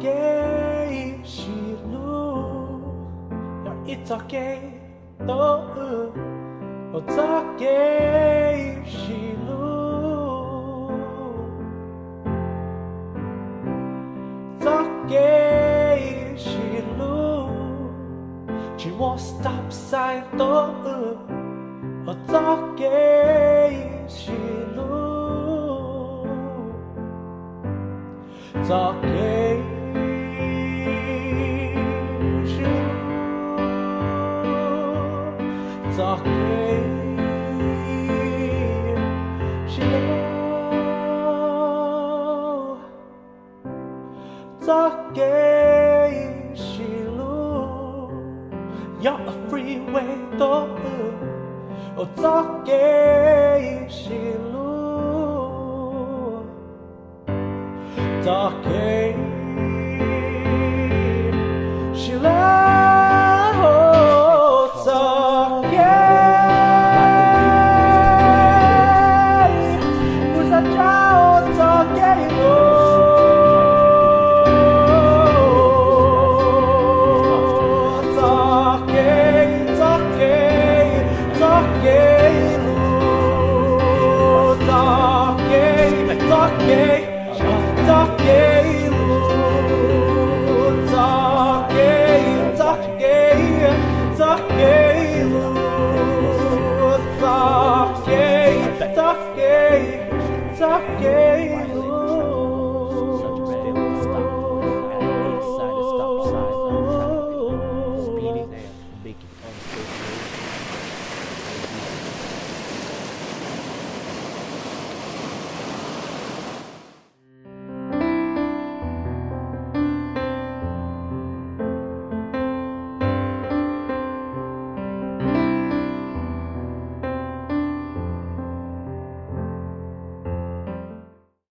Toque shilu ya itoke to o toque shilu toque shilu ci mo stop sign to o toque shilu toque Toque shilu Toque shilu you're a freeway to oh toque shilu Toque shilu Speeding, making unsafe moves.